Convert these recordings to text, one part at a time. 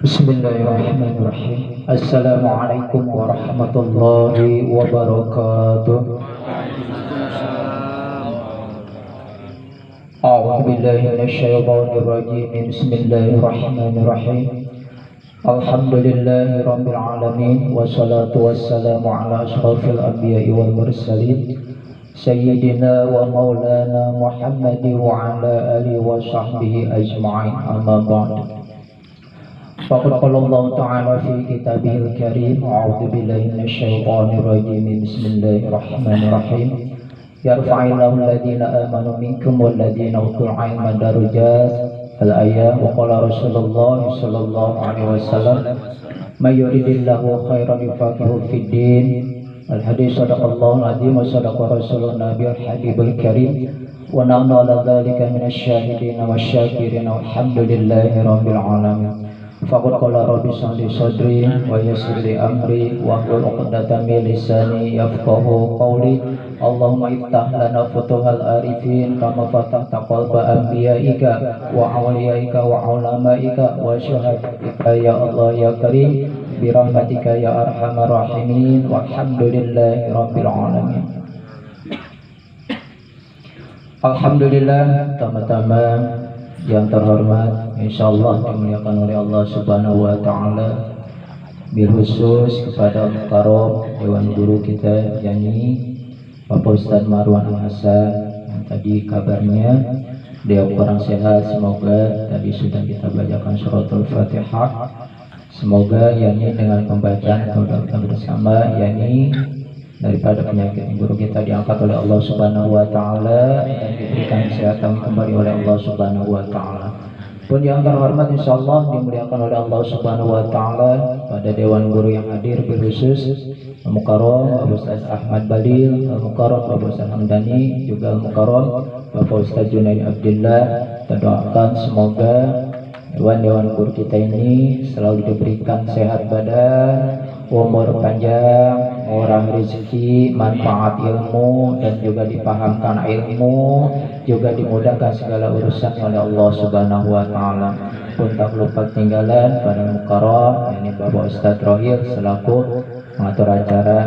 Bismillahirrahmanirrahim. Assalamualaikum warahmatullahi wabarakatuh. A'udzu billahi minasyaitonir rajim. Bismillahirrahmanirrahim. Alhamdulillahi rabbil alamin wassalatu wassalamu ala asyrafil anbiya'i wal mursalin sayyidina wa maulana Muhammadin wa ala alihi wa sahbihi ajma'in. Amma ba'd. Faqad qala Allah ta'ala fi kitabihil karim. A'udzu billahi minasyaitonir rajim. Bismillahirrahmanirrahim. Yarfa'illahu alladhina amanu minkum walladhina utul 'ilma darajat. Al-ayat. Wa qala Rasulullah sallallahu alaihi wasallam may yuridillahu khairan yufaqihu fid din. Al-hadits. Sadaqallahu al-azim wa sadaqa rasulun nabiyul habibul karim wa nahnu ala dzalika minasyahidin wasyakirin walhamdulillahi rabbil alamin. Faqad qala rabbi shrah li sadri wa yassir li amri wahlul 'uqdatam min lisani yafqahu qawli. Allahumma iftah lana futuhal arifin kama fatahta qalba anbiya'ika wa awliyaika wa ulamaika wa syuhadaika ya Allah ya Karim bi rahmatika ya arhamar rahimin walhamdulillahi rabbil alamin. Alhamdulillah, tama-tama yang terhormat insyaallah dimuliakan oleh Allah Subhanahu wa taala, bil khusus kepada karom dewan guru kita yakni Bapak Ustadz Marwan Hasan yang tadi kabarnya dia kurang sehat. Semoga tadi sudah kita bacakan suratul Fatihah, semoga yakni dengan pembacaan kita bersama yakni daripada penyakit guru kita diangkat oleh Allah Subhanahu wa taala dan diberikan kesehatan kembali oleh Allah Subhanahu wa taala. Pun yang terhormat insyaallah dimuliakan oleh Allah Subhanahu wa taala pada dewan guru yang hadir bil khusus Al-Mukarram Bapak Ustaz Ahmad Balil, Al-Mukarram Bapak Ustaz Hamdani, juga Al-Mukarram Bapak Ustaz Junaid Abdullah. Kita doakan semoga dewan guru kita ini selalu diberikan sehat badan, umur panjang, murah rezeki, manfaat ilmu, dan juga dipahamkan ilmu, juga dimudahkan segala urusan oleh Allah Subhanahu wa taala. Pun tak lupa ketinggalan pada Mukarram ini Bapak Ustadz Rohil selaku mengatur acara.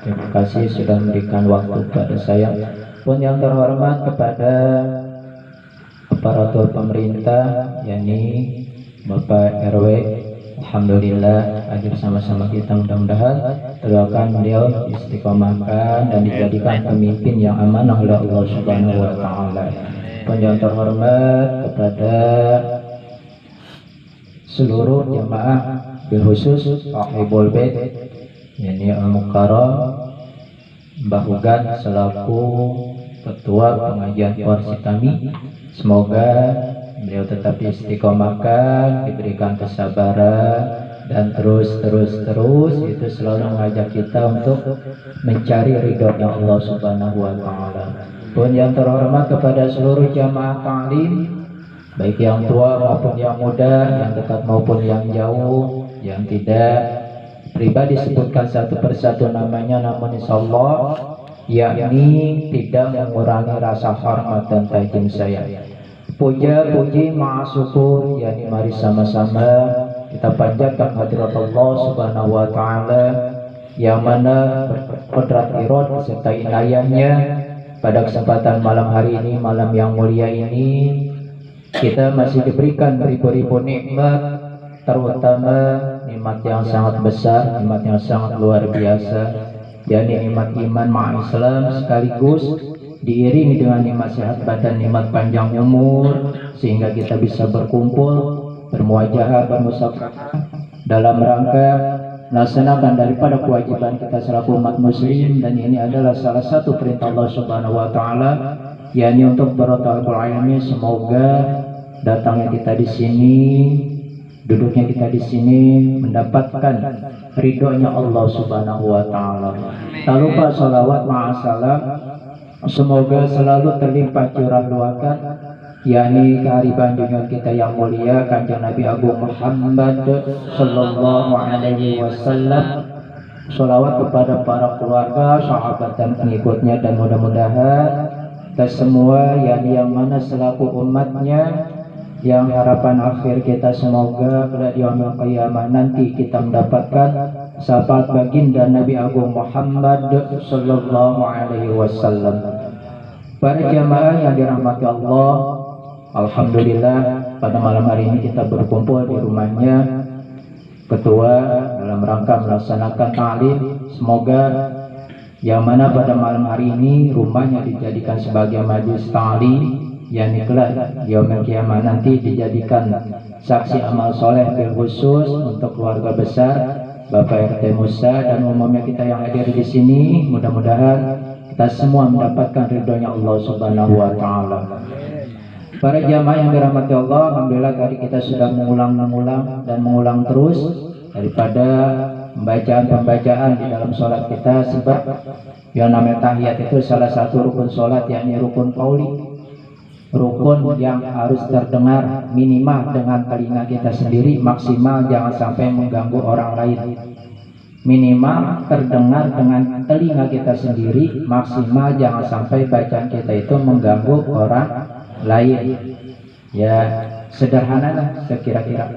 Terima kasih sudah memberikan waktu kepada saya. Pun yang terhormat kepada aparatur pemerintah yakni Bapak RW, alhamdulillah hadir sama-sama kita, mudah-mudahan doakan beliau istiqomahkan dan dijadikan pemimpin yang amanah oleh Allah Subhanahu wa taala. Pun yang terhormat kepada seluruh jamaah bil khusus Sahibul Bait yakni Al-Mukarram Mbah Ugan selaku ketua pengajian Warsitami, semoga beliau tetap istiqomahkan, diberikan kesabaran, dan terus itu selalu mengajak kita untuk mencari ridhonya Allah Subhanahu wa taala. Pun yang terhormat kepada seluruh jamaah ta'lim, baik yang tua maupun yang muda, yang dekat maupun yang jauh, yang tidak pribadi sebutkan satu persatu namanya, namun insyaallah yakni tidak mengurangi rasa hormat dan tajim saya. Puja puji maha syukur yakni mari sama-sama kita panjatkan hadirat Allah Subhanahu wa taala yang mana berqudrat irad serta inayahnya pada kesempatan malam hari ini, malam yang mulia ini, kita masih diberikan ribu-ribu nikmat, terutama nikmat yang sangat besar, nikmat yang sangat luar biasa, yakni nikmat iman ma'a Islam, sekaligus diiringi dengan nikmat sehat badan, nikmat panjang umur, sehingga kita bisa berkumpul, bermuajahah, bermusafahah dalam rangka melaksanakan daripada kewajiban kita selaku umat muslim. Dan ini adalah salah satu perintah Allah Subhanahu wa taala, yakni untuk bertalabul ilmi. Semoga datangnya kita di sini, duduknya kita di sini mendapatkan ridhonya Allah Subhanahu wa taala. Tak lupa salawat ma'asalam semoga selalu terlimpah curah luakan yakni kehariban junjungan kita yang mulia Kanjeng Nabi Agung Muhammad sallallahu alaihi wasallam. Salawat kepada para keluarga, sahabat dan pengikutnya, dan mudah-mudahan kita semua yang mana selaku umatnya, yang harapan akhir kita semoga pada yaumul qiyamah nanti kita mendapatkan syafaat baginda Nabi Agung Muhammad sallallahu alaihi wasallam. Para jamaah yang dirahmati Allah, alhamdulillah pada malam hari ini kita berkumpul di rumahnya Ketua dalam rangka melaksanakan ta'lim. Semoga yang mana pada malam hari ini rumahnya dijadikan sebagai majelis ta'lim, yang kelak yaumul qiyamah nanti dijadikan saksi amal soleh bil khusus untuk keluarga besar Bapak RT Musa dan umumnya kita yang hadir di sini. Mudah-mudahan kita semua mendapatkan ridhonya Allah Subhanahu wa taala. Para jamaah yang dirahmati Allah, alhamdulillah tadi kita sudah mengulang dan mengulang terus daripada pembacaan di dalam sholat kita, sebab yang namanya tahiyat itu salah satu rukun sholat, yakni rukun qauli, rukun yang harus terdengar minimal dengan telinga kita sendiri, maksimal jangan sampai mengganggu orang lain. Minimal terdengar dengan telinga kita sendiri, maksimal jangan sampai bacaan kita itu mengganggu orang lain. Ya sederhana lah sekira-kira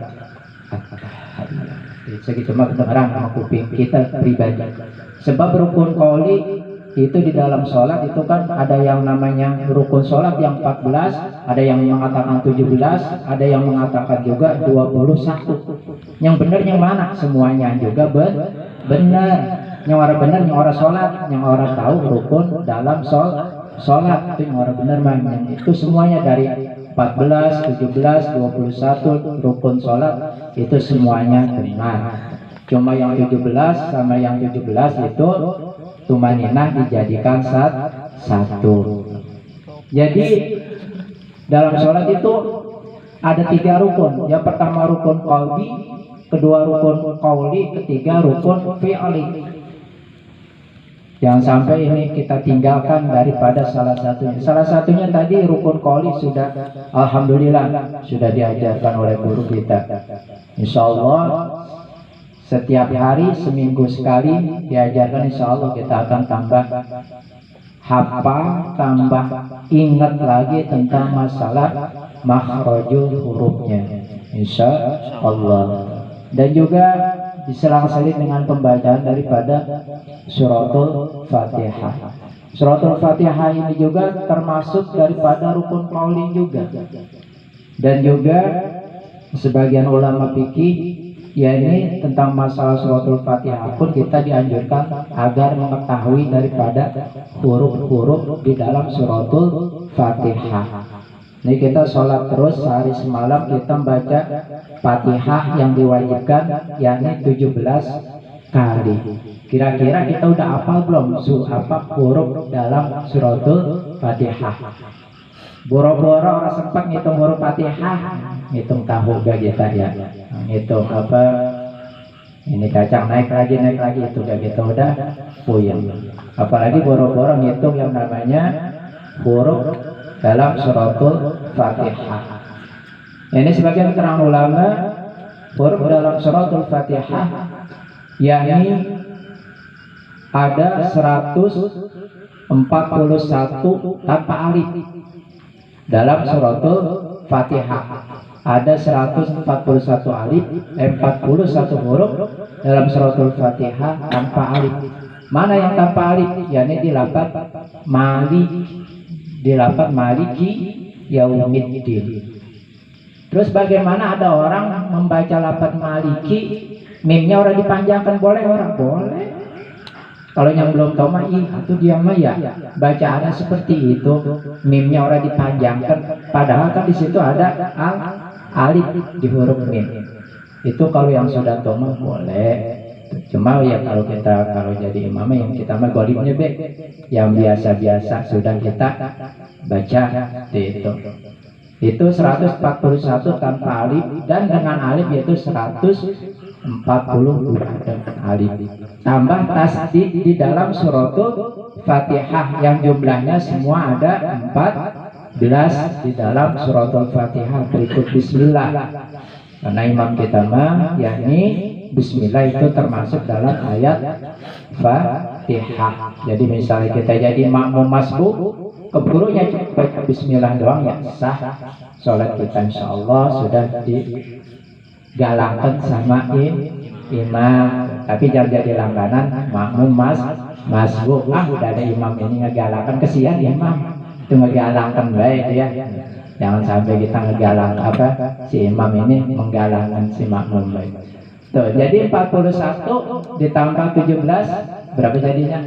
segitu mah kedengaran sama kuping kita pribadi. Sebab rukun qauli itu di dalam sholat itu kan ada yang namanya rukun sholat yang 14, ada yang mengatakan 17, ada yang mengatakan juga 21. Yang benar yang mana? Semuanya juga benar. Yang orang benar, yang orang sholat, yang orang tahu rukun dalam sholat itu yang orang benar mah. Itu semuanya dari 14, 17, 21 rukun sholat itu semuanya benar. Cuma yang 17 sama yang 17 itu tumaninah dijadikan satu. Jadi dalam sholat itu ada 3 rukun. Yang pertama rukun qauli, kedua rukun qauli, ketiga rukun fi'li. Jangan sampai ini kita tinggalkan daripada salah satunya. Salah satunya tadi rukun qauli sudah alhamdulillah sudah diajarkan oleh guru kita. Insya Allah setiap hari seminggu sekali diajarkan, insya Allah kita akan tambah hafal, tambah ingat lagi tentang masalah makhrajul hurufnya, insya Allah. Dan juga diselang-seling dengan pembacaan daripada suratul Fatihah. Suratul Fatihah ini juga termasuk daripada rukun qauli juga. Dan juga sebagian ulama fikih, yakni tentang masalah suratul Fatihah pun kita dianjurkan agar mengetahui daripada huruf-huruf di dalam suratul Fatihah. Ini kita sholat terus sehari semalam kita membaca Fatihah yang diwajibkan, yakni 17 kali. Kira-kira kita udah hafal belum huruf dalam suratul Fatihah? Boro-boro orang sempat ngitung huruf Fatihah, ngitung tahu gak kita ya, ngitung apa ini kacang naik lagi itu gak kita udah puyeng. Apalagi boro-boro ngitung yang namanya huruf dalam suratul Fatihah. Ini sebagian keterangan ulama, huruf dalam suratul Fatihah yakni ada 141 tanpa alif. Dalam suratul Fatihah ada 141 alif, 41 huruf dalam suratul Fatihah tanpa alif. Mana yang tanpa alif? Yakni di Maliki Yaumiddin. Terus bagaimana ada orang membaca lafaz Maliki, mimnya orang dipanjangkan, boleh orang? Boleh. Kalau yang belum tahu mah itu dia mah ya bacaannya seperti itu, mimnya orang dipanjangkan, padahal kan di situ ada alif di huruf mim. Itu kalau yang sudah tahu mah boleh. Cuma ya kalau jadi imam yang kita mah golibnya yang biasa-biasa sudah kita baca itu 141 tanpa alif, dan dengan alif yaitu 140 alif. Tambah tasdid di dalam suratul Fatihah yang jumlahnya semua ada 14 di dalam suratul Fatihah. Berikut bismillah. Karena imam kita mah yakni bismillah itu termasuk dalam ayat Fatihah. Jadi misalnya kita jadi makmum masbuk, keburunya baca bismillah doang ya sah sholat kita, insya Allah sudah digalakkan sama imam. Tapi jangan jadi langganan makmum masbuk. Udah ada imam ini ngegalakan, kesian imam itu ngegalakan baik ya. Jangan sampai kita ngegalang si imam ini menggalakkan si makmum baik. Tuh, jadi 41 ditambah 17 berapa jadinya?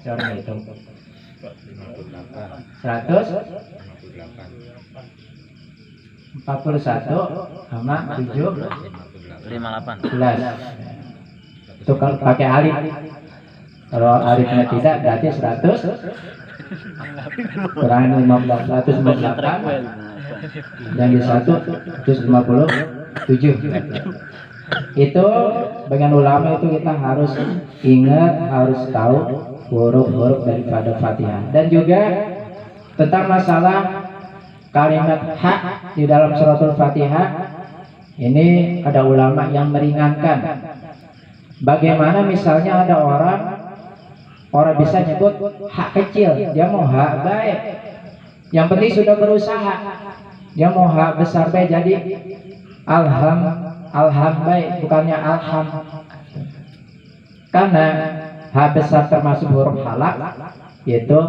Coba hitung. 41 sama 7 itu kalau pakai alif. Kalau alifnya tidak berarti 100 kurang 15, 158 dan di 157. Itu dengan ulama itu kita harus ingat, harus tahu huruf-huruf daripada Fatihah. Dan juga tentang masalah kalimat hak di dalam suratul Fatihah, ini ada ulama yang meringankan. Bagaimana misalnya ada orang bisa nyebut hak kecil, dia mau hak baik, yang penting sudah berusaha. Dia mau hak besar baik, jadi alham baik, bukannya alham. Karena hak besar termasuk huruf halak, itu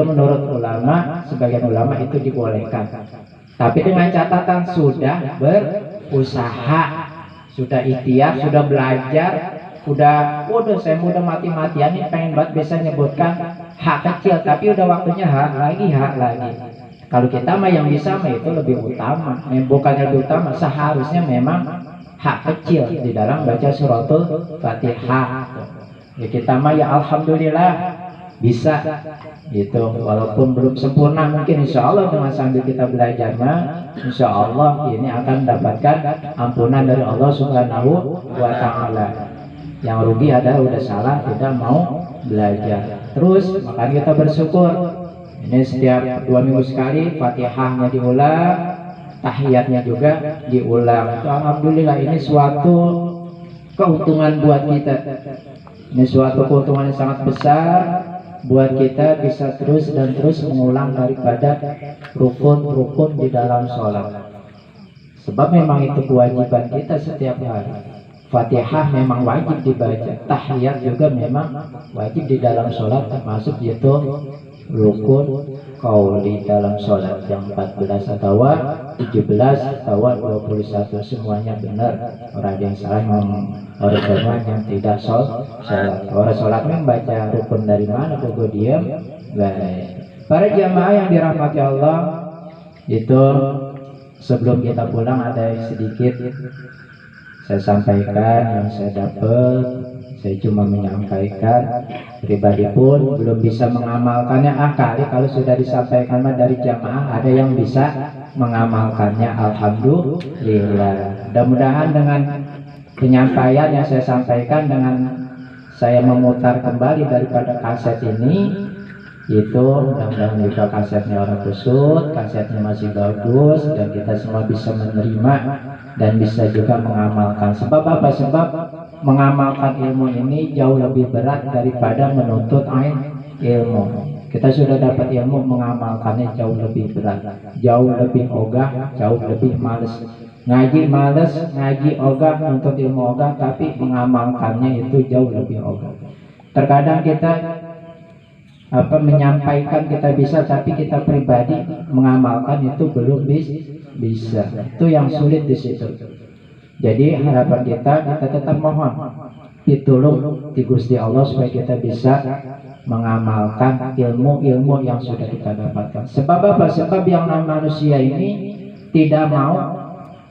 menurut ulama, sebagian ulama itu dibolehkan. Tapi dengan catatan sudah berusaha, sudah ikhtiar, sudah belajar, udah saya udah mati-matian nih pengen banget bisa nyebutkan hak kecil, tapi udah waktunya hak lagi. Kalau kita mah yang bisa mah itu lebih utama, bukannya lebih utama, seharusnya memang hak kecil di dalam baca suratul Fatihah. Ya kita mah ya alhamdulillah bisa gitu, walaupun belum sempurna, mungkin insya Allah dengan sambil kita belajar mah insya Allah ini akan mendapatkan ampunan dari Allah Subhanahu wa Ta'ala. Yang rugi adalah udah salah, tidak mau belajar. Terus makanya kita bersyukur, ini setiap 2 minggu sekali Fatihahnya diulang, tahiyatnya juga diulang. Itu alhamdulillah, ini suatu keuntungan buat kita. Ini suatu keuntungan yang sangat besar buat kita bisa terus dan terus mengulang daripada rukun-rukun di dalam sholat. Sebab memang itu kewajiban kita setiap hari. Fatihah memang wajib dibaca, tahiyat juga memang wajib di dalam sholat, termasuk yaitu rukun qauli dalam sholat yang 14 atau 17 atau 21, semuanya benar. Orang yang salah orang yang tidak sholat. Orang sholat membaca rukun dari mana? Kudu diam. Baik. Para jamaah yang dirahmati Allah, itu sebelum kita pulang ada sedikit saya sampaikan yang saya dapat. Saya cuma menyampaikan, pribadi pun belum bisa mengamalkannya. Kali kalau sudah disampaikan dari jamaah, ada yang bisa mengamalkannya. Alhamdulillah. Mudah-mudahan dengan penyampaian yang saya sampaikan, dengan saya memutar kembali daripada kaset ini, itu mudah-mudahan juga kasetnya orang kusut, kasetnya masih bagus, dan kita semua bisa menerima dan bisa juga mengamalkan. Sebab apa? Sebab mengamalkan ilmu ini jauh lebih berat daripada menuntut ilmu. Kita sudah dapat ilmu, mengamalkannya jauh lebih berat, jauh lebih ogah, jauh lebih males. Ngaji males, ngaji ogah, menuntut ilmu ogah, tapi mengamalkannya itu jauh lebih ogah. Terkadang kita menyampaikan kita bisa, tapi kita pribadi mengamalkan itu belum bisa. Itu yang sulit di situ. Jadi harapan kita tetap mohon ditolong di Gusti Allah supaya kita bisa mengamalkan ilmu-ilmu yang sudah kita dapatkan. Sebab apa? Sebab yang namanya manusia ini tidak mau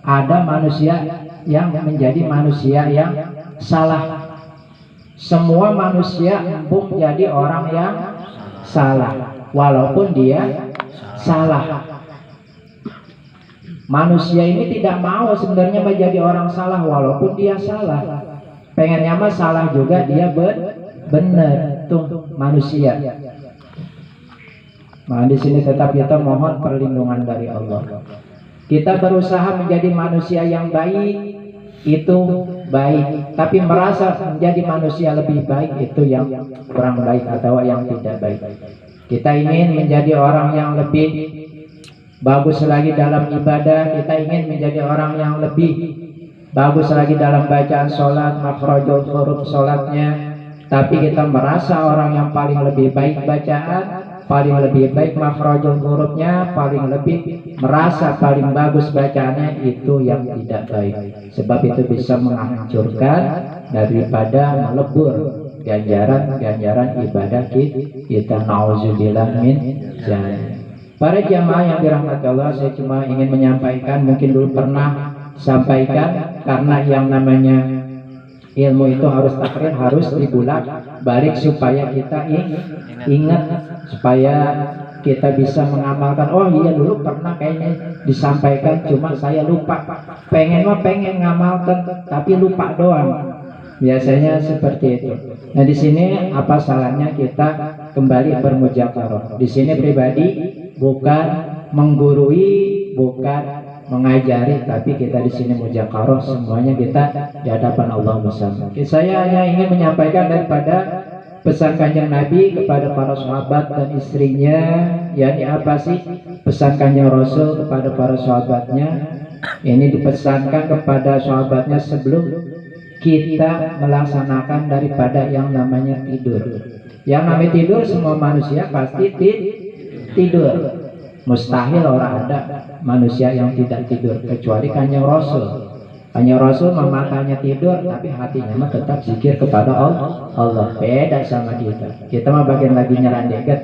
ada manusia yang menjadi manusia yang salah. Semua manusia empuk jadi orang yang salah, walaupun dia salah. Manusia ini tidak mau sebenarnya menjadi orang salah walaupun dia salah. Pengennya mah salah juga dia benar. Tuh manusia. Nah di sini tetap kita mohon perlindungan dari Allah. Kita berusaha menjadi manusia yang baik, itu baik. Tapi merasa menjadi manusia lebih baik, itu yang kurang baik atau yang tidak baik. Kita ingin menjadi orang yang lebih bagus lagi dalam ibadah, kita ingin menjadi orang yang lebih bagus lagi dalam bacaan sholat, makhrajul huruf sholatnya, tapi kita merasa orang yang paling lebih baik bacaan, paling lebih baik makhrajul hurufnya, paling lebih merasa paling bagus bacaannya, itu yang tidak baik. Sebab itu bisa menghancurkan daripada melebur ganjaran ibadah kita. Nauzubillah min dzalik. Para jamaah yang dirahmati Allah, saya cuma ingin menyampaikan, mungkin dulu pernah sampaikan, karena yang namanya ilmu itu harus takrir, harus dibulak balik supaya kita ingat, supaya kita bisa mengamalkan. Oh iya, dulu pernah kayaknya disampaikan, cuma saya lupa. Pengen ngamalkan tapi lupa doang. Biasanya seperti itu. Nah, di sini apa salahnya kita kembali bermujakarah? Di sini pribadi bukan menggurui, bukan mengajari, tapi kita di sini mujakarah, semuanya kita di hadapan Allah bersama. Saya hanya ingin menyampaikan daripada pesan Kanjeng Nabi kepada para sahabat dan istrinya, yakni apa sih pesan Kanjeng Rasul kepada para sahabatnya? Ini dipesankan kepada sahabatnya sebelum kita melaksanakan daripada yang namanya tidur. Yang namanya tidur, semua manusia pasti tidur. Mustahil orang ada manusia yang tidak tidur, kecuali Kanjeng Rasul. Kanjeng Rasul matanya tidur, tapi hatinya mah tetap zikir kepada Allah. Beda sama kita. Kita mah bagian lagi nyerandega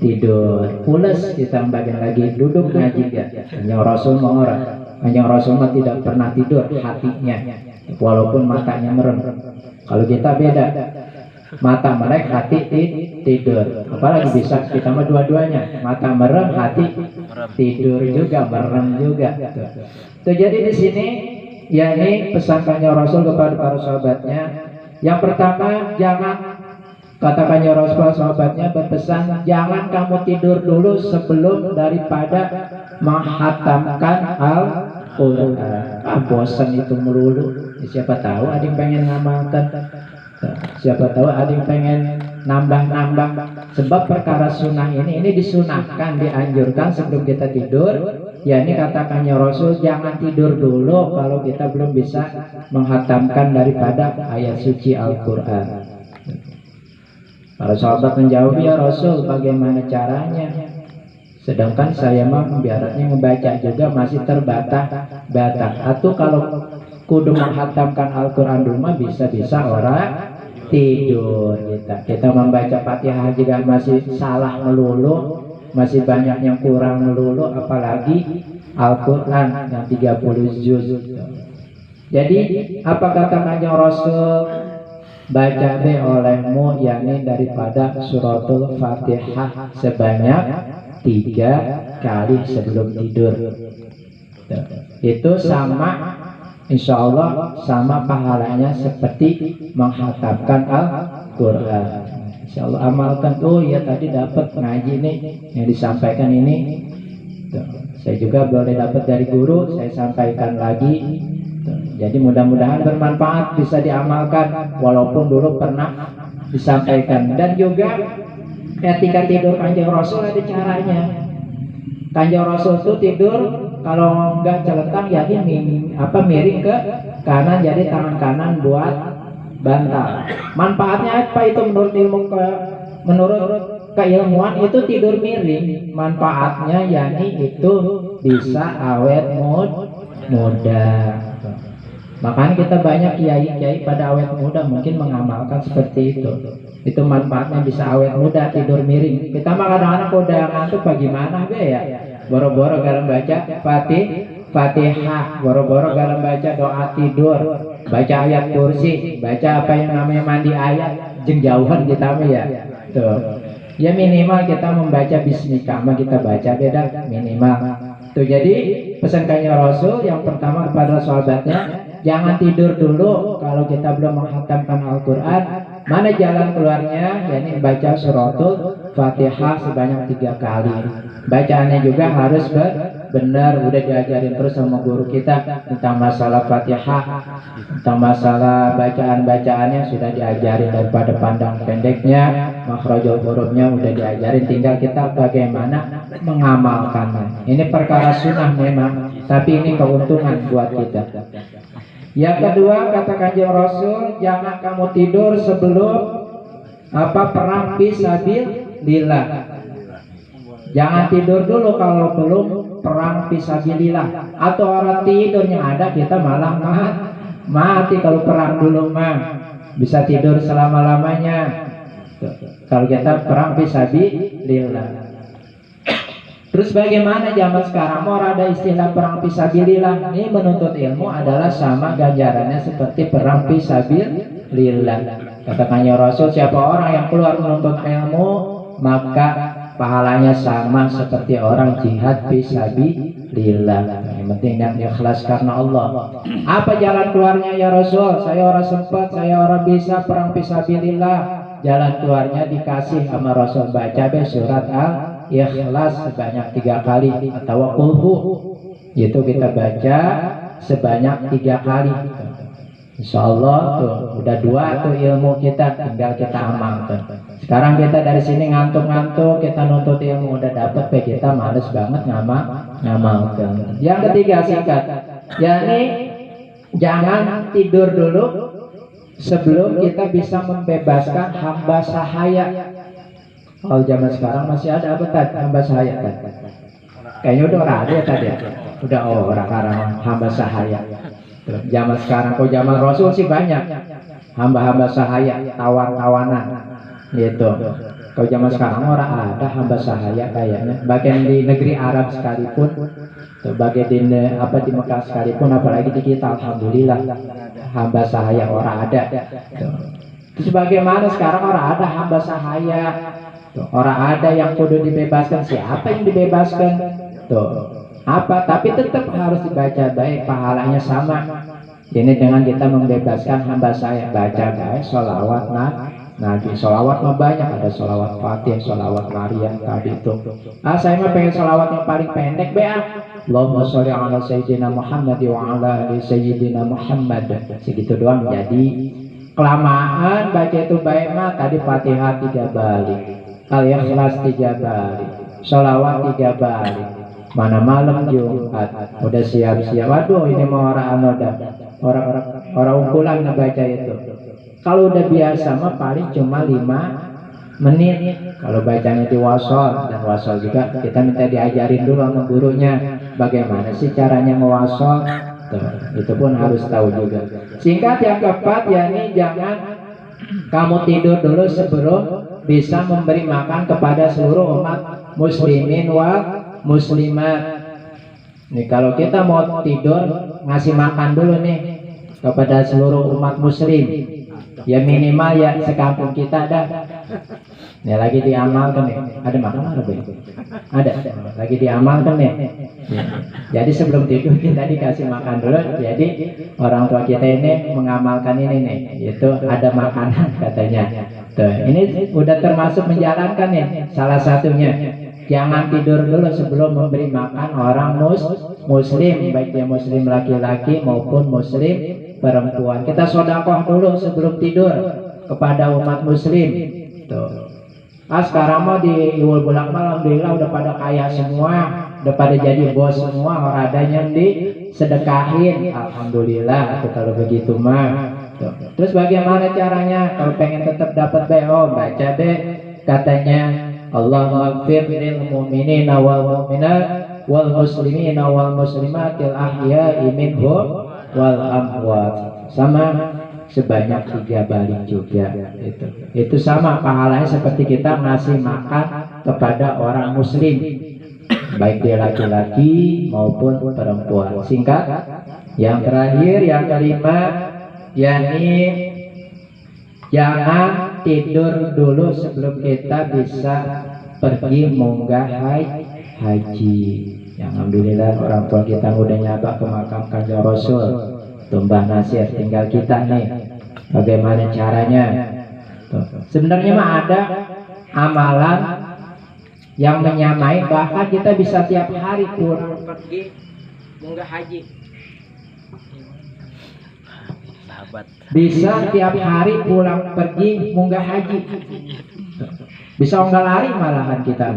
tidur, pules kita bagian lagi duduk ngaji ya. Kanjeng Rasul mah orang. Kanjeng Rasul mah tidak pernah tidur hatinya, walaupun matanya merem. Kalau kita beda, mata melek, hati tidur. Apalagi bisa kita mah dua-duanya, mata merem, hati tidur juga, merem juga. Tuh, jadi di sini yakni pesan Kanjeng Rasul kepada para sahabatnya. Yang pertama, jangan, kata Kanjeng Rasul sahabatnya berpesan, jangan kamu tidur dulu sebelum daripada menghatamkan Al-Quran. Bosan itu melulu. Siapa tahu ada yang pengen ngamalkan, siapa tahu ada yang pengen nambah-nambah. Sebab perkara sunnah ini disunahkan, dianjurkan sebelum kita tidur. Ya, ini katakannya Rasul, jangan tidur dulu kalau kita belum bisa menghatamkan daripada ayat suci Al-Quran. Para sahabat menjawab, ya Rasul, bagaimana caranya? Sedangkan saya mah biaratnya membaca juga masih terbatas. Atau kalau kudu menghatamkan Al-Quran dulu mah bisa-bisa orang tidur. Kita membaca Fatihah juga masih salah melulu, masih banyak yang kurang melulu, apalagi Al-Quran yang 30 juz. Jadi apa kata Kanjeng Rasul? Baca be olehmu, yakni daripada suratul Fatihah sebanyak 3 kali sebelum tidur. Itu sama, insya Allah sama pahalanya seperti menghatamkan Al-Quran. Insya Allah amalkan. Oh ya, tadi dapat ngaji nih yang disampaikan ini. Saya juga boleh dapat dari guru, saya sampaikan lagi. Jadi mudah-mudahan bermanfaat, bisa diamalkan walaupun dulu pernah disampaikan. Dan juga ketika tidur Kanjeng Rasul ada caranya. Kanjeng Rasul itu tidur kalau enggak celentang ya miring ke kanan, jadi tangan kanan buat bantal. Manfaatnya apa itu menurut keilmuan itu tidur miring? Manfaatnya yakni itu bisa awet muda. Makanya kita banyak kiai-kiai pada awet muda mungkin mengamalkan seperti itu. Itu manfaatnya bisa awet muda, tidur miring. Kita mah kadang-kadang udah ngantuk bagaimana ya? Boro-boro garam baca Fatihah, boro-boro garam baca doa tidur, baca ayat kursi, baca apa yang namanya mandi ayat, jeng jauhan kita mah ya. Tuh. Ya minimal kita membaca bismika, mah kita baca beda minimal. Tuh, jadi pesan Kanjeng Rasul yang pertama kepada sahabatnya, jangan tidur dulu kalau kita belum menghatamkan Al-Quran. Mana jalan keluarnya? Yakni baca suratul Fatihah sebanyak 3 kali. Bacaannya juga harus benar, udah diajarin terus sama guru kita tentang masalah Fatihah, tentang masalah bacaan-bacaannya sudah diajarin, daripada pandang pendeknya, makhrajul hurufnya udah diajarin, tinggal kita bagaimana mengamalkannya. Ini perkara sunnah memang, tapi ini keuntungan buat kita. Yang kedua, kata Kanjeng Rasul, jangan kamu tidur sebelum perang fisabilillah. Jangan tidur dulu kalau belum perang fisabilillah. Atau orang tidurnya ada, kita malah mati kalau perang dulu mah. Bisa tidur selama-lamanya kalau kita perang fisabilillah. Terus bagaimana zaman sekarang mau ada istilah perang fisabilillah? Ini menuntut ilmu adalah sama ganjarannya seperti perang fisabilillah. Katakannya Rasul, siapa orang yang keluar menuntut ilmu, maka pahalanya sama seperti orang jihad fisabilillah. Yang penting yang ikhlas karena Allah. Apa jalan keluarnya ya Rasul? Saya orang sempat, saya orang bisa perang fisabilillah. Jalan keluarnya dikasih sama Rasul, baca surat Al-Ikhlas sebanyak 3 kali atau Qul. Itu kita baca sebanyak 3 kali. Insya Allah tuh udah 2 tuh ilmu kita, tinggal kita amalkan. Sekarang kita dari sini ngantuk-ngantuk, kita nuntut ilmu udah dapet, kita males banget ngamalkan. Yang ketiga singkat, yakni jangan tidur dulu sebelum kita bisa membebaskan hamba sahaya. Kalau zaman sekarang masih ada apa tadi hamba sahaya tadi? Kayaknya udah ada ya tadi. Udah orang hamba sahaya. Zaman sekarang, kok zaman Rasul sih banyak hamba-hamba sahaya, tawar-tawanan gitu. Kalau zaman sekarang orang ada hamba sahaya kayaknya. Bagian di negeri Arab sekalipun, bagian di Mekah sekalipun, apalagi di kita, alhamdulillah hamba sahaya orang ada. Terus bagaimana sekarang orang ada hamba sahaya, orang ada yang kudu dibebaskan. Siapa yang dibebaskan? Tapi tetap harus dibaca baik, pahalanya sama. Ini dengan kita membebaskan hamba saya, baca baik sholawat Nabi. Sholawat mah banyak, ada sholawat Fatih, sholawat Maryam tadi itu. Saya mah pengen sholawat yang paling pendek Allahumma sholli ala sayyidina Muhammad wa ala ali sayyidina Muhammad. Segitu doang. Jadi kelamaan baca itu baik mah tadi Fatihah 3 balik, Al-Ikhlas 3 balik, sholawat 3 balik. Mana malam Jumat udah siap-siap, waduh ini mau orang unggulan ngebaca itu. Kalau udah biasa mah paling cuma 5 menit. Kalau bacanya di wasol, dan wasol juga kita minta diajarin dulu sama gurunya bagaimana sih caranya ngewasol. Itu pun harus tahu juga. Singkat yang keempat, yakni jangan kamu tidur dulu sebelum bisa memberi makan kepada seluruh umat muslimin wal muslimat. Nih kalau kita mau tidur ngasih makan dulu nih kepada seluruh umat muslim, ya minimal ya sekampung kita ada. Ya lagi diamalkan nih. Ada makan apa ya? Ada. Lagi diamalkan nih. Ya. Jadi sebelum tidur kita dikasih makan dulu. Jadi orang tua kita ini mengamalkan ini nih, yaitu ada makanan katanya. Tuh, ini udah termasuk menjalankan nih salah satunya. Jangan tidur dulu sebelum memberi makan orang muslim, baik dia muslim laki-laki maupun muslim perempuan. Kita sedekah dulu sebelum tidur kepada umat muslim. Tuh. Sekarang mau di Iwul Bulan alhamdulillah udah pada kaya semua, udah pada jadi bos semua, orang ada yang disedekahin, alhamdulillah. Atau kalau begitu mah. Tuh. Terus bagaimana caranya kalau pengen tetap dapat BO? Baca deh katanya Allahumma ighfir lil mu'minina wal mu'minat wal muslimina wal muslimatil ahya'i minhum wal amwat. Sama sebanyak 3 balik juga. Itu sama pahalanya seperti kita ngasih makan kepada orang muslim, baik dia laki-laki maupun perempuan. Singkat, yang terakhir, yang kelima, yakni jangan tidur dulu sebelum kita bisa pergi munggah haji. Yang alhamdulillah orang tua kita udah nyabak ke makam Kanjeng Rasul, tumbah nasir, tinggal kita nih bagaimana caranya. Sebenarnya mah ada amalan yang menyamai, bahkan kita bisa tiap hari pulang pergi munggah haji. Bisa tiap hari pulang pergi munggah haji. Bisa onggal lari malahan kita.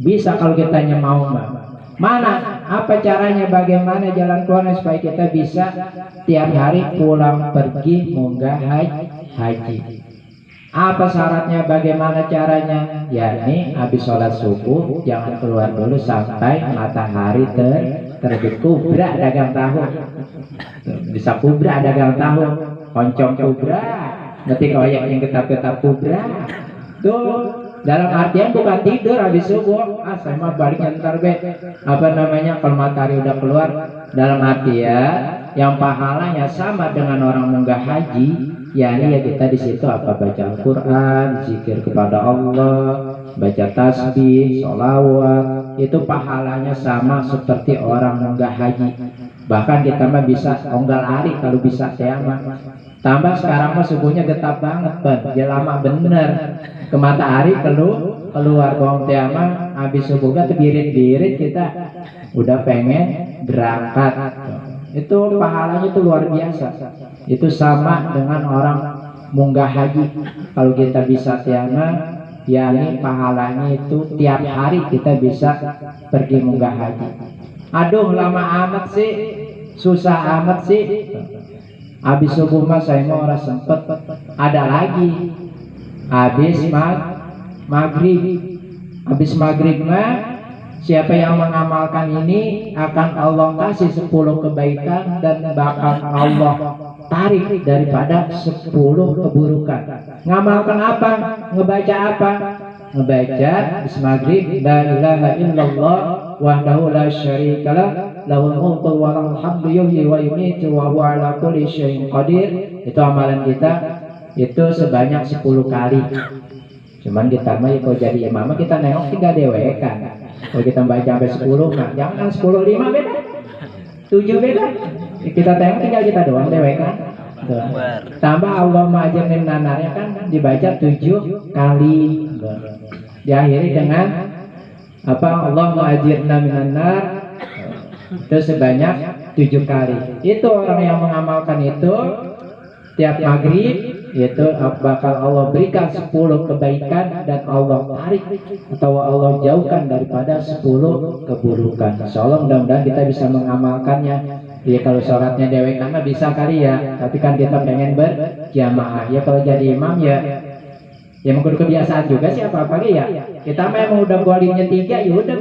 Bisa kalau kitanya mau. Mana? Apa caranya? Bagaimana jalan keluarnya supaya kita bisa tiap hari pulang pergi munggah haji? Apa syaratnya? Bagaimana caranya? Yakni habis sholat subuh jangan keluar dulu sampai matahari terbit. Kubra dagang tahu. Bisa kubra dagang tahu. Koncong kubra. Ngetik oyak yang ketap-ketap kubra. Tuh. Dalam artian bukan tidur habis subuh. Saya mah baliknya ntar be. Apa namanya, kalau matahari udah keluar. Dalam artian yang pahalanya sama dengan orang munggah haji. Ya kita di situ apa, baca Al-Quran, zikir kepada Allah, baca tasbih, sholawat. Itu pahalanya sama seperti orang munggah haji. Bahkan kita mah bisa onggal hari kalau bisa tema. Tambah sekarang mah subuhnya getap banget, dia lama bener. Ke matahari keluar gong tema, habis subuhnya terbirit-birit kita udah pengen berangkat. Itu pahalanya itu luar biasa. Itu sama dengan orang munggah haji. Kalau kita bisa tiama, yakni pahalanya itu tiap hari kita bisa pergi munggah haji. Aduh lama amat sih, susah amat sih. Habis subuh mah saya mau orang sempet. Ada lagi habis maghrib. Habis maghrib mah siapa yang mengamalkan ini akan Allah kasih 10 kebaikan dan bakal Allah tarik daripada 10 keburukan. Ngamalkan apa? Ngebaca apa? Ngebaca habis maghrib la ilaha illallah wahdahu la syarikalah lahul mulku wa lahul hamdu yuhyi wa yumiitu wa huwa ala kulli syai'in qadir. Itu amalan kita itu sebanyak 10 kali. Cuman kita mah kalau jadi imam kita nengok 3 dewek kan. Kalau kita baca sampai 10 nah jangan 10 5 beda. 7 beda. Kita tengok tinggal kita doang dewek kan. Tambah Allah ma'ajirnin nanarnya kan dibaca 7 kali. Diakhiri dengan apa? Allah ma'ajirna minan nar. Itu sebanyak 7 kali. Itu orang yang mengamalkan itu tiap maghrib itu bakal Allah berikan 10 kebaikan dan Allah tarik atau Allah jauhkan daripada 10 keburukan. Insyaallah mudah-mudahan kita bisa mengamalkannya. Ya kalau sholatnya dewek mah bisa kali ya, tapi kan kita pengen berjamaah. Ya kalau jadi imam ya mengikuti kebiasaan juga sih apa-apa ya. Kita memang udah golingnya 3 ya udah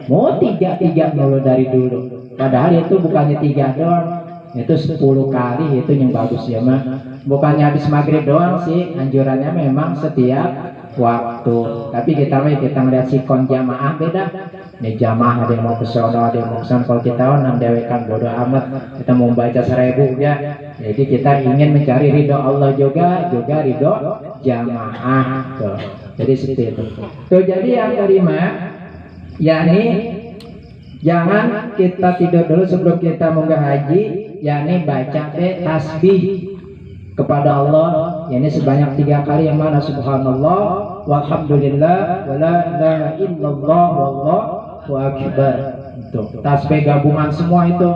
mau 3 dulu dari dulu. Padahal itu bukannya 3 doang. Itu 10 kali itu yang bagus ya mah. Bukannya habis maghrib doang sih, anjurannya memang setiap waktu. Tapi kita ngeliat sikon jamaah beda. Nih jamaah ada yang mau ke sono, ada yang mau ke sono. Kalau kita dewekan bodoh amat, kita mau baca 1000 ya. Jadi kita ingin mencari ridho Allah juga ridho jamaah. Tuh. Jadi seperti itu. Tuh jadi yang kelima, yakni jangan kita tidur dulu sebelum kita munggah haji, yakni baca tasbih kepada Allah, yakni sebanyak 3 kali yang mana subhanallah walhamdulillah wala ilaha illallah wallahu akbar. Itu tasbih gabungan semua itu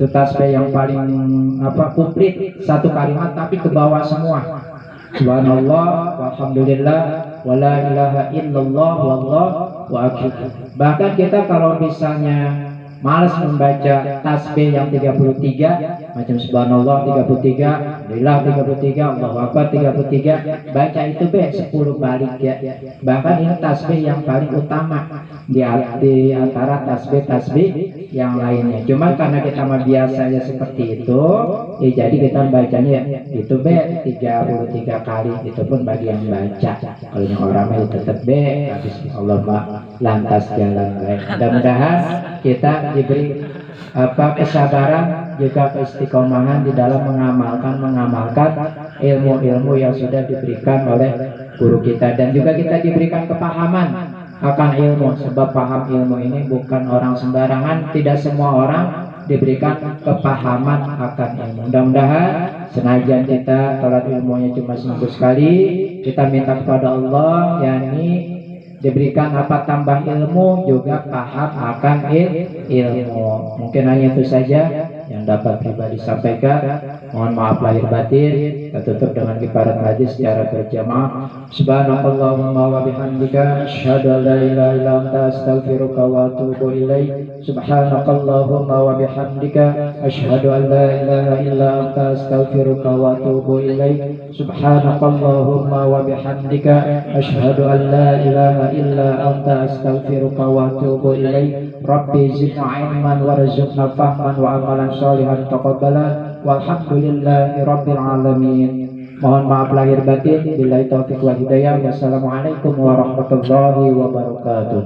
tasbih yang paling komplit satu kalimat tapi ke bawah semua. Subhanallah walhamdulillah wala ilaha illallah wallahu akbar. Bahkan kita kalau misalnya malas membaca tasbih yang 33 macam subhanallah 33, alhamdulillah 33, Allahu akbar 33, baca itu 10 balik ya. Bahkan ini tasbih yang paling utama di antara tasbih yang lainnya. Cuma karena kita mah biasanya seperti itu, ya jadi kita bacanya itu 33 kali. Itu pun bagi yang baca. Kalau yang orang itu tetap habis Allah lantas jalan baik. Mudah-mudahan kita diberi kesabaran juga keistiqomahan di dalam mengamalkan ilmu-ilmu yang sudah diberikan oleh guru kita, dan juga kita diberikan kepahaman akan ilmu, sebab paham ilmu ini bukan orang sembarangan. Tidak semua orang diberikan kepahaman akan ilmu. Mudah-mudahan senajan kita sholat ilmunya cuma seminggu sekali, kita minta kepada Allah yakni diberikan apa tambah ilmu, juga paham akan ilmu. Mungkin hanya itu saja yang dapat pribadi sampaikan. Mohon maaf lahir batin. Kita tutup dengan kifarat majlis secara berjamaah. Subhanakallahumma wa bihamdika asyhadu an la ilaha illa anta astaghfiruka wa atubu ilaik. Subhanakallahumma wa bihamdika asyhadu an la ilaha illa anta astaghfiruka wa atubu ilaik. Subhanakallahumma wa bihamdika asyhadu an la ilaha illa anta astaghfiruka wa atubu ilaik. Rabbi zidna ilman warzuqna fahman wa amalan sholihan taqabbala walhamdulillahi rabbil alamin. Mohon maaf lahir batin. Billahi taufiq wal hidayah. Wassalamualaikum warahmatullahi wabarakatuh.